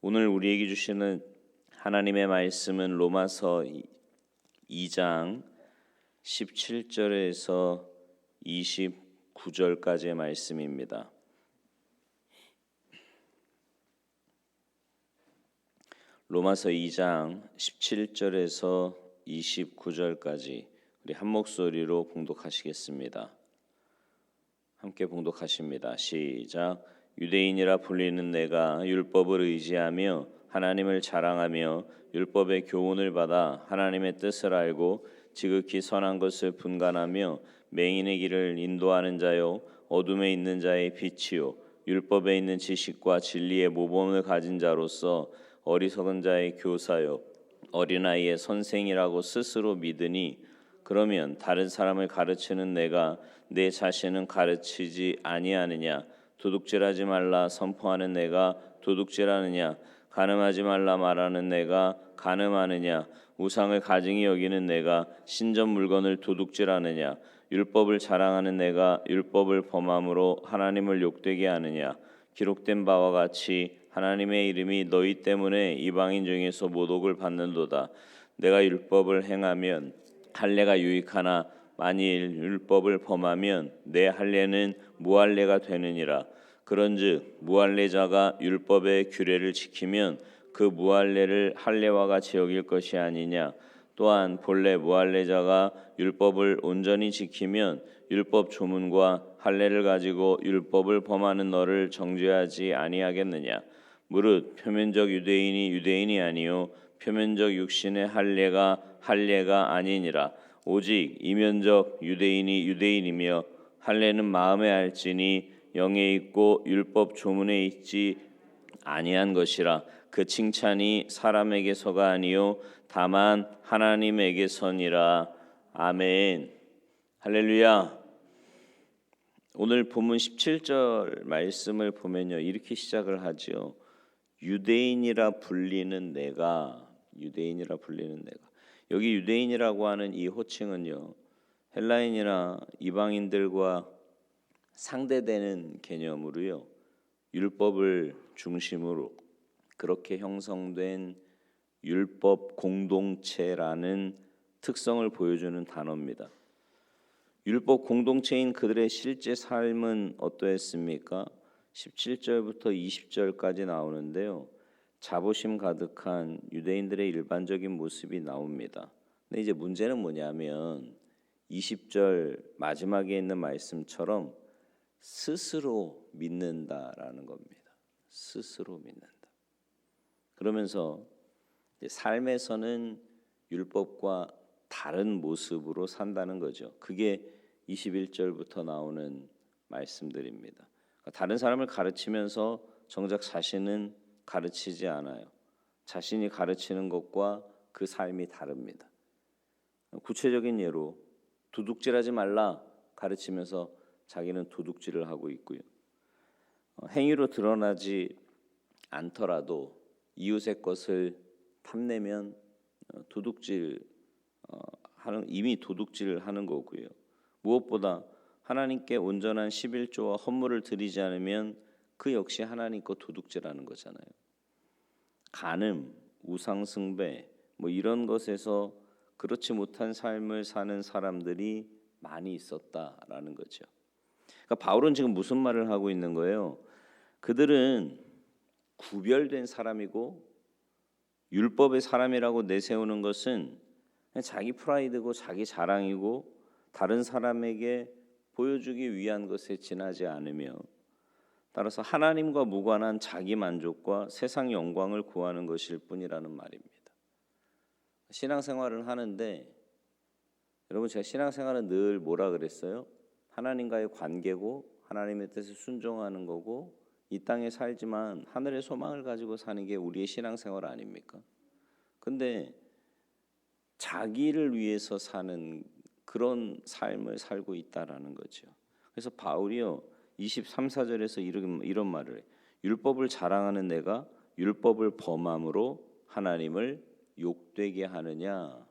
오늘 우리에게 주시는 하나님의 말씀은 로마서 2장 17절에서 29절까지의 말씀입니다. 로마서 2장 17절에서 29절까지 우리 한 목소리로 봉독하시겠습니다. 함께 봉독하십니다. 시작. 유대인이라 불리는 내가 율법을 의지하며 하나님을 자랑하며 율법의 교훈을 받아 하나님의 뜻을 알고 지극히 선한 것을 분간하며 맹인의 길을 인도하는 자요 어둠에 있는 자의 빛이요 율법에 있는 지식과 진리의 모범을 가진 자로서 어리석은 자의 교사요 어린아이의 선생이라고 스스로 믿으니 그러면 다른 사람을 가르치는 내가 내 자신은 가르치지 아니하느냐? 도둑질하지 말라 선포하는 내가 도둑질하느냐? 간음하지 말라 말하는 내가 간음하느냐? 우상을 가증히 여기는 내가 신전 물건을 도둑질하느냐? 율법을 자랑하는 내가 율법을 범함으로 하나님을 욕되게 하느냐? 기록된 바와 같이 하나님의 이름이 너희 때문에 이방인 중에서 모독을 받는도다. 내가 율법을 행하면 할례가 유익하나 만일 율법을 범하면 내 할례는 무할례가 되느니라. 그런즉 무할례자가 율법의 규례를 지키면 그 무할례를 할례와 같이 여길 것이 아니냐. 또한 본래 무할례자가 율법을 온전히 지키면 율법 조문과 할례를 가지고 율법을 범하는 너를 정죄하지 아니하겠느냐. 무릇 표면적 유대인이 유대인이 아니요 표면적 육신의 할례가 아니니라. 오직 이면적 유대인이 유대인이며 할례는 마음에 알지니 영에 있고 율법 조문에 있지 아니한 것이라. 그 칭찬이 사람에게서가 아니요 다만 하나님에게서니라. 아멘. 할렐루야. 오늘 본문 17절 말씀을 보면요 이렇게 시작을 하죠. 유대인이라 불리는 내가 여기 유대인이라고 하는 이 호칭은요 헬라인이나 이방인들과 상대되는 개념으로요 율법을 중심으로 그렇게 형성된 율법 공동체라는 특성을 보여주는 단어입니다. 율법 공동체인 그들의 실제 삶은 어떠했습니까? 17절부터 20절까지 나오는데요. 자부심 가득한 유대인들의 일반적인 모습이 나옵니다. 근데 이제 문제는 뭐냐면 20절 마지막에 있는 말씀처럼 스스로 믿는다라는 겁니다. 스스로 믿는다. 그러면서 삶에서는 율법과 다른 모습으로 산다는 거죠. 그게 21절부터 나오는 말씀들입니다. 다른 사람을 가르치면서 정작 자신은 가르치지 않아요. 자신이 가르치는 것과 그 삶이 다릅니다. 구체적인 예로 도둑질하지 말라 가르치면서 자기는 도둑질을 하고 있고요. 행위로 드러나지 않더라도 이웃의 것을 탐내면 이미 도둑질을 하는 거고요. 무엇보다 하나님께 온전한 11조와 헌물을 드리지 않으면 그 역시 하나님 거 도둑질하는 거잖아요. 간음, 우상숭배 이런 것에서 그렇지 못한 삶을 사는 사람들이 많이 있었다라는 거죠. 그러니까 바울은 지금 무슨 말을 하고 있는 거예요? 그들은 구별된 사람이고 율법의 사람이라고 내세우는 것은 자기 프라이드고 자기 자랑이고 다른 사람에게 보여주기 위한 것에 지나지 않으며 따라서 하나님과 무관한 자기 만족과 세상 영광을 구하는 것일 뿐이라는 말입니다. 신앙생활을 하는데 여러분 제가 신앙생활은 늘 뭐라 그랬어요? 하나님과의 관계고 하나님의 뜻에 순종하는 거고 이 땅에 살지만 하늘의 소망을 가지고 사는 게 우리의 신앙생활 아닙니까? 근데 자기를 위해서 사는 그런 삶을 살고 있다라는 거죠. 그래서 바울이요 23, 4절에서 이런 말을 해요. 율법을 자랑하는 내가 율법을 범함으로 하나님을 욕되게 하느냐.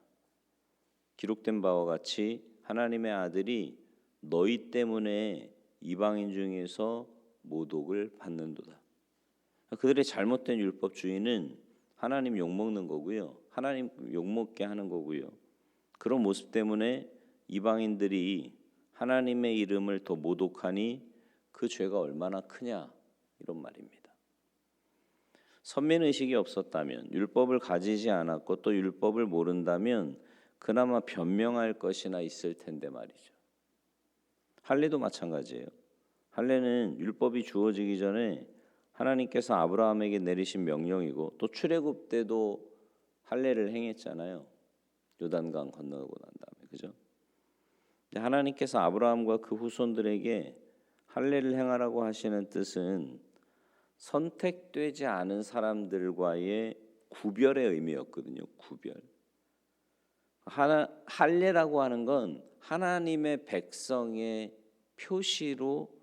기록된 바와 같이 하나님의 아들이 너희 때문에 이방인 중에서 모독을 받는도다. 그들의 잘못된 율법주의는 하나님 욕먹는 거고요. 하나님 욕먹게 하는 거고요. 그런 모습 때문에 이방인들이 하나님의 이름을 더 모독하니 그 죄가 얼마나 크냐 이런 말입니다. 선민의식이 없었다면, 율법을 가지지 않았고 또 율법을 모른다면 그나마 변명할 것이나 있을 텐데 말이죠. 할례도 마찬가지예요. 할례는 율법이 주어지기 전에 하나님께서 아브라함에게 내리신 명령이고 또 출애굽 때도 할례를 행했잖아요. 요단강 건너고 난 다음에, 그죠? 하나님께서 아브라함과 그 후손들에게 할례를 행하라고 하시는 뜻은 선택되지 않은 사람들과의 구별의 의미였거든요. 구별. 할례라고 하는 건 하나님의 백성의 표시로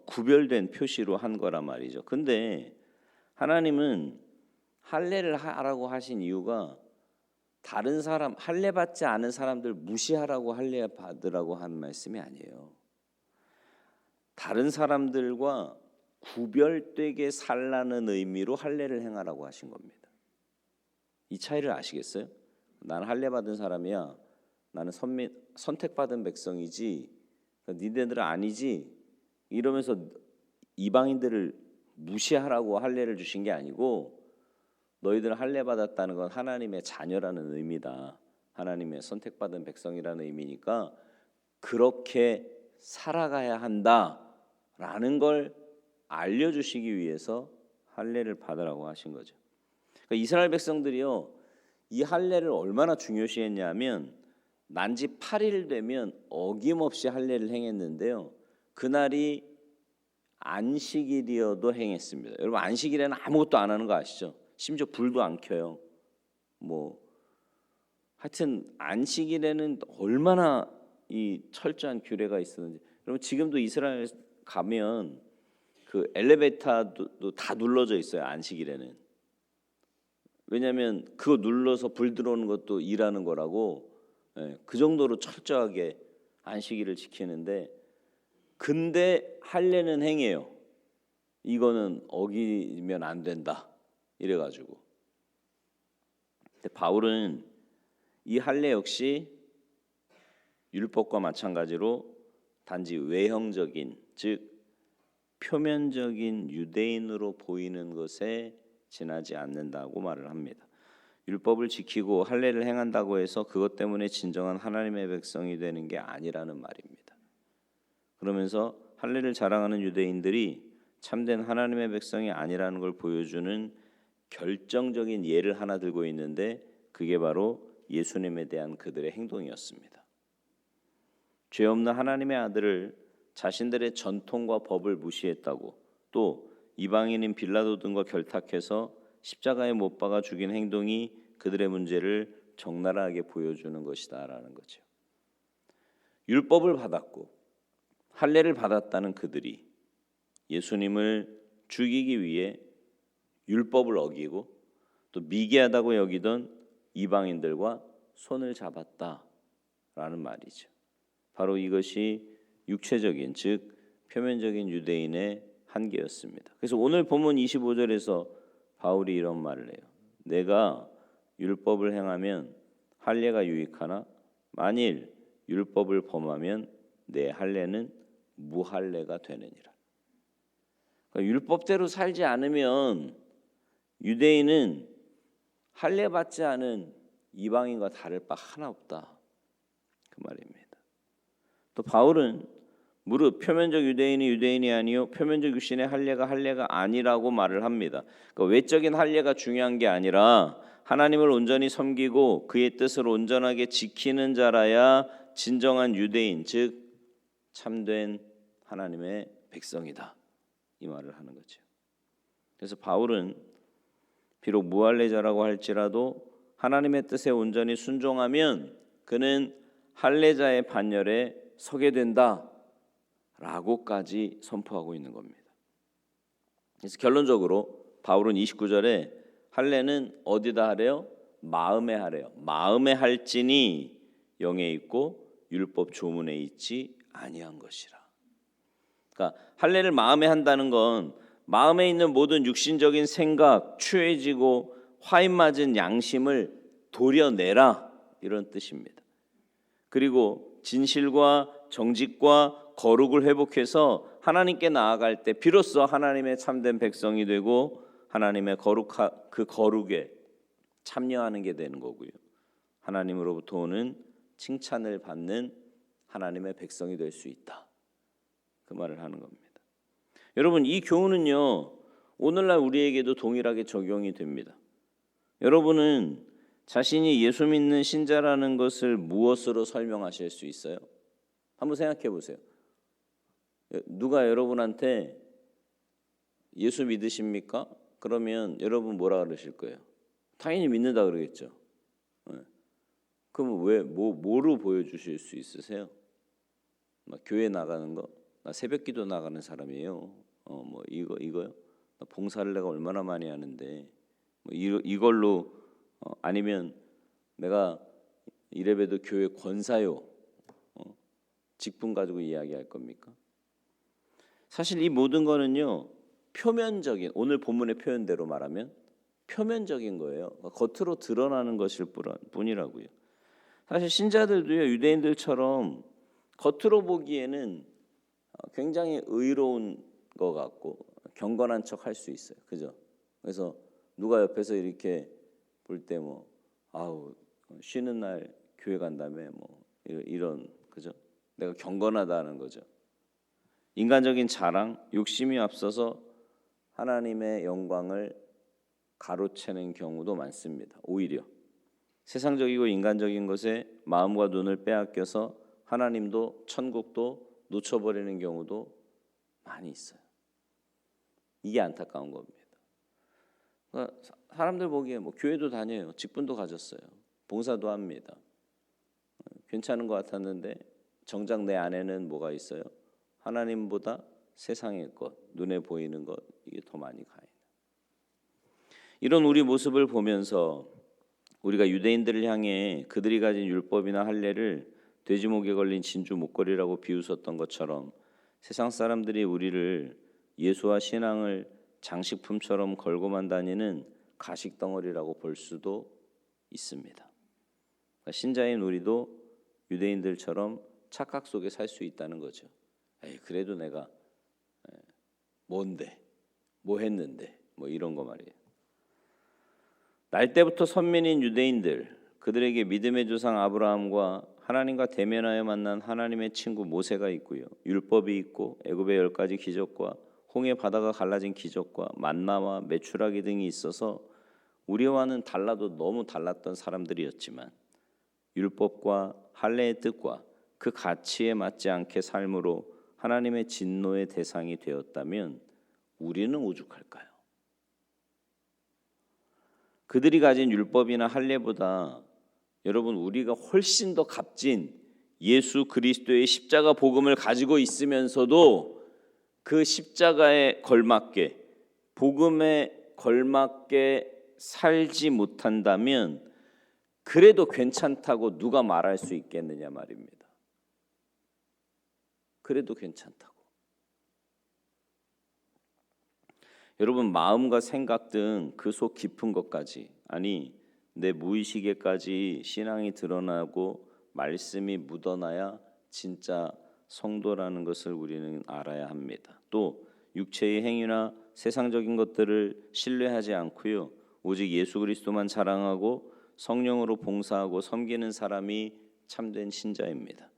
구별된 표시로 한 거란 말이죠. 근데 하나님은 할례를 하라고 하신 이유가 다른 사람, 할례 받지 않은 사람들 무시하라고 할례 받으라고 한 말씀이 아니에요. 다른 사람들과 구별되게 살라는 의미로 할례를 행하라고 하신 겁니다. 이 차이를 아시겠어요? 나는 할례 받은 사람이야. 나는 선택받은 백성이지. 니네들은 아니지. 이러면서 이방인들을 무시하라고 할례를 주신 게 아니고 너희들은 할례 받았다는 건 하나님의 자녀라는 의미다. 하나님의 선택받은 백성이라는 의미니까 그렇게 살아가야 한다라는 걸 알려주시기 위해서 할례를 받으라고 하신 거죠. 그러니까 이스라엘 백성들이요, 이 할례를 얼마나 중요시했냐면 난지 8일 되면 어김없이 할례를 행했는데요. 그날이 안식일이어도 행했습니다. 여러분, 안식일에는 아무것도 안 하는 거 아시죠? 심지어 불도 안 켜요. 하여튼 안식일에는 얼마나 이 철저한 규례가 있었는지. 여러분, 지금도 이스라엘 가면 그 엘리베이터도 다 눌러져 있어요. 안식일에는. 왜냐하면 그거 눌러서 불 들어오는 것도 일하는 거라고. 그 정도로 철저하게 안식일을 지키는데, 근데 할례는 행해요. 이거는 어기면 안 된다 이래가지고. 근데 바울은 이 할례 역시 율법과 마찬가지로 단지 외형적인, 즉 표면적인 유대인으로 보이는 것에 지나지 않는다고 말을 합니다. 율법을 지키고 할례를 행한다고 해서 그것 때문에 진정한 하나님의 백성이 되는 게 아니라는 말입니다. 그러면서 할례를 자랑하는 유대인들이 참된 하나님의 백성이 아니라는 걸 보여주는 결정적인 예를 하나 들고 있는데 그게 바로 예수님에 대한 그들의 행동이었습니다. 죄 없는 하나님의 아들을 자신들의 전통과 법을 무시했다고, 또 이방인인 빌라도 등과 결탁해서 십자가에 못 박아 죽인 행동이 그들의 문제를 적나라하게 보여주는 것이다라는 거죠. 율법을 받았고 할례를 받았다는 그들이 예수님을 죽이기 위해 율법을 어기고 또 미개하다고 여기던 이방인들과 손을 잡았다라는 말이죠. 바로 이것이 육체적인, 즉 표면적인 유대인의 한계였습니다. 그래서 오늘 본문 25절에서 바울이 이런 말을 해요. 내가 율법을 행하면 할례가 유익하나 만일 율법을 범하면 내 할례는 무할례가 되느니라. 그러니까 율법대로 살지 않으면 유대인은 할례 받지 않은 이방인과 다를 바 하나 없다, 그 말입니다. 또 바울은 무릇 표면적 유대인이 유대인이 아니요 표면적 육신의 할례가 아니라고 말을 합니다. 그러니까 외적인 할례가 중요한 게 아니라 하나님을 온전히 섬기고 그의 뜻을 온전하게 지키는 자라야 진정한 유대인, 즉 참된 하나님의 백성이다, 이 말을 하는 거죠. 그래서 바울은 비록 무할례자라고 할지라도 하나님의 뜻에 온전히 순종하면 그는 할례자의 반열에 서게 된다라고까지 선포하고 있는 겁니다. 그래서 결론적으로 바울은 29절에 할례는 어디다 하래요? 마음에 하래요. 마음에 할지니 영에 있고 율법 조문에 있지 아니한 것이라. 그러니까 할례를 마음에 한다는 건 마음에 있는 모든 육신적인 생각, 추해지고 화인 맞은 양심을 도려내라, 이런 뜻입니다. 그리고 진실과 정직과 거룩을 회복해서 하나님께 나아갈 때 비로소 하나님의 참된 백성이 되고 하나님의 그 거룩에 참여하는 게 되는 거고요. 하나님으로부터 오는 칭찬을 받는 하나님의 백성이 될 수 있다, 그 말을 하는 겁니다. 여러분, 이 교훈은요, 오늘날 우리에게도 동일하게 적용이 됩니다. 여러분은 자신이 예수 믿는 신자라는 것을 무엇으로 설명하실 수 있어요? 한번 생각해 보세요. 누가 여러분한테 예수 믿으십니까? 그러면 여러분 뭐라 그러실 거예요? 당연히 믿는다 그러겠죠. 그럼 왜 뭐로 보여주실 수 있으세요? 막 교회 나가는 거, 나 새벽기도 나가는 사람이에요. 뭐 이거요? 나 봉사를 내가 얼마나 많이 하는데 뭐 이걸로 아니면 내가 이래봬도 교회 권사요. 직분 가지고 이야기할 겁니까? 사실 이 모든 거는요, 표면적인, 오늘 본문의 표현대로 말하면 표면적인 거예요. 겉으로 드러나는 것일 뿐이라고요. 사실 신자들도요, 유대인들처럼 겉으로 보기에는 굉장히 의로운 것 같고 경건한 척 할 수 있어요. 그죠? 그래서 누가 옆에서 이렇게 볼 때 뭐 아우 쉬는 날 교회 간다며 뭐 이런, 그죠? 내가 경건하다는 거죠. 인간적인 자랑, 욕심이 앞서서 하나님의 영광을 가로채는 경우도 많습니다. 오히려 세상적이고 인간적인 것에 마음과 눈을 빼앗겨서 하나님도 천국도 놓쳐버리는 경우도 많이 있어요. 이게 안타까운 겁니다. 그러니까 사람들 보기에 뭐 교회도 다녀요, 직분도 가졌어요, 봉사도 합니다. 괜찮은 것 같았는데 정작 내 안에는 뭐가 있어요? 하나님보다 세상의 것, 눈에 보이는 것, 이게 더 많이 가요. 이런 우리 모습을 보면서 우리가 유대인들을 향해 그들이 가진 율법이나 할례를 돼지목에 걸린 진주 목걸이라고 비웃었던 것처럼 세상 사람들이 우리를 예수와 신앙을 장식품처럼 걸고만 다니는 가식덩어리라고 볼 수도 있습니다. 그러니까 신자인 우리도 유대인들처럼 착각 속에 살 수 있다는 거죠. 그래도 내가 뭔데, 뭐 했는데, 뭐 이런 거 말이에요. 날 때부터 선민인 유대인들, 그들에게 믿음의 조상 아브라함과 하나님과 대면하여 만난 하나님의 친구 모세가 있고요, 율법이 있고 애굽의 10가지 기적과 홍해 바다가 갈라진 기적과 만나와 메추라기 등이 있어서 우리와는 달라도 너무 달랐던 사람들이었지만 율법과 할례의 뜻과 그 가치에 맞지 않게 삶으로 하나님의 진노의 대상이 되었다면 우리는 오죽할까요? 그들이 가진 율법이나 할례보다 여러분, 우리가 훨씬 더 값진 예수 그리스도의 십자가 복음을 가지고 있으면서도 그 십자가에 걸맞게, 복음에 걸맞게 살지 못한다면 그래도 괜찮다고 누가 말할 수 있겠느냐 말입니다. 그래도 괜찮다고. 여러분, 마음과 생각 등 그 속 깊은 것까지, 아니 내 무의식에까지 신앙이 드러나고 말씀이 묻어나야 진짜 성도라는 것을 우리는 알아야 합니다. 또 육체의 행위나 세상적인 것들을 신뢰하지 않고요, 오직 예수 그리스도만 자랑하고 성령으로 봉사하고 섬기는 사람이 참된 신자입니다.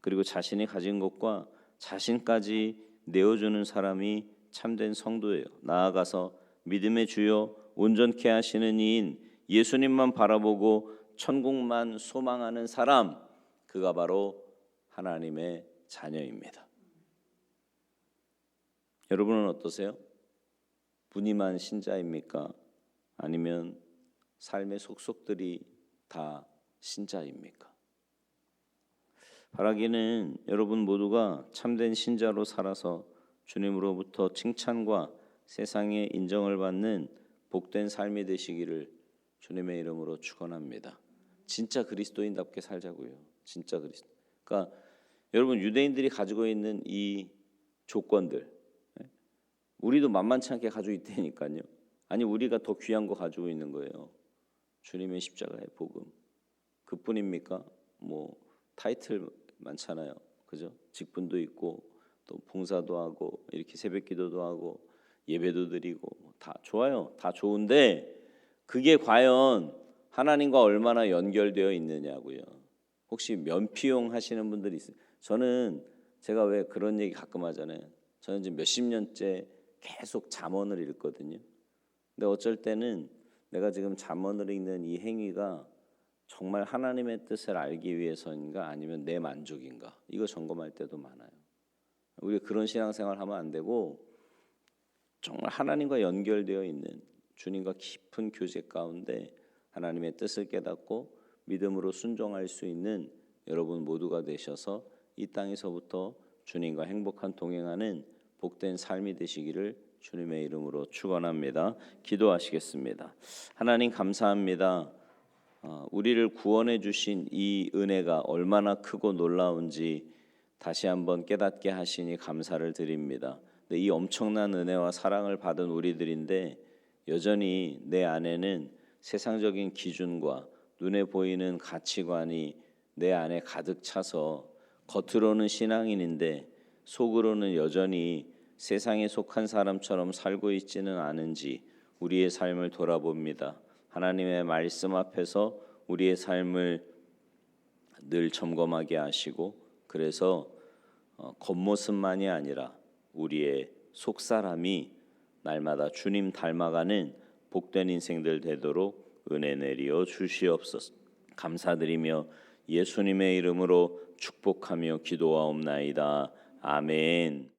그리고 자신이 가진 것과 자신까지 내어주는 사람이 참된 성도예요. 나아가서 믿음의 주요 온전케 하시는 이인 예수님만 바라보고 천국만 소망하는 사람, 그가 바로 하나님의 자녀입니다. 여러분은 어떠세요? 무늬만 신자입니까? 아니면 삶의 속속들이 다 신자입니까? 바라기는 여러분 모두가 참된 신자로 살아서 주님으로부터 칭찬과 세상의 인정을 받는 복된 삶이 되시기를 주님의 이름으로 축원합니다. 진짜 그리스도인답게 살자고요. 진짜 그리스도. 그러니까 여러분, 유대인들이 가지고 있는 이 조건들, 우리도 만만치 않게 가지고 있다니까요. 아니 우리가 더 귀한 거 가지고 있는 거예요. 주님의 십자가의 복음. 그뿐입니까? 뭐 타이틀 많잖아요. 그죠? 직분도 있고 또 봉사도 하고 이렇게 새벽기도도 하고 예배도 드리고 다 좋아요. 다 좋은데 그게 과연 하나님과 얼마나 연결되어 있느냐고요. 혹시 면피용 하시는 분들이 있어요. 저는 제가 왜 그런 얘기 가끔 하잖아요. 저는 지금 몇십 년째 계속 잠언을 읽거든요. 근데 어쩔 때는 내가 지금 잠언을 읽는 이 행위가 정말 하나님의 뜻을 알기 위해서인가 아니면 내 만족인가 이거 점검할 때도 많아요. 우리 그런 신앙생활 하면 안 되고 정말 하나님과 연결되어 있는 주님과 깊은 교제 가운데 하나님의 뜻을 깨닫고 믿음으로 순종할 수 있는 여러분 모두가 되셔서 이 땅에서부터 주님과 행복한 동행하는 복된 삶이 되시기를 주님의 이름으로 축원합니다. 기도하시겠습니다. 하나님 감사합니다. 우리를 구원해 주신 이 은혜가 얼마나 크고 놀라운지 다시 한번 깨닫게 하시니 감사를 드립니다. 근데 이 엄청난 은혜와 사랑을 받은 우리들인데 여전히 내 안에는 세상적인 기준과 눈에 보이는 가치관이 내 안에 가득 차서 겉으로는 신앙인인데 속으로는 여전히 세상에 속한 사람처럼 살고 있지는 않은지 우리의 삶을 돌아봅니다. 하나님의 말씀 앞에서 우리의 삶을 늘 점검하게 하시고 그래서 겉모습만이 아니라 우리의 속사람이 날마다 주님 닮아가는 복된 인생들 되도록 은혜 내리어 주시옵소서. 감사드리며 예수님의 이름으로 축복하며 기도하옵나이다. 아멘.